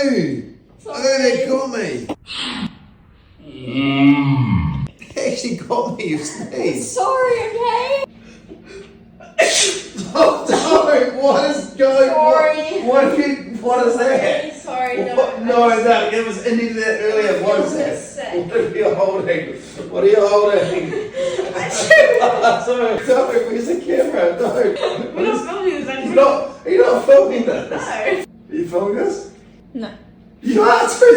I think they caught me. They actually got me, you sneezed. Sorry, okay? Oh, no, what is going Sorry. on? What is that? Sorry, no. What? No, it was into that earlier. What is that? Sick. What are you holding? What are you holding? Sorry, where's the camera? No. We're not filming this anymore. You're not filming this. No. Are you filming this? No. You are too.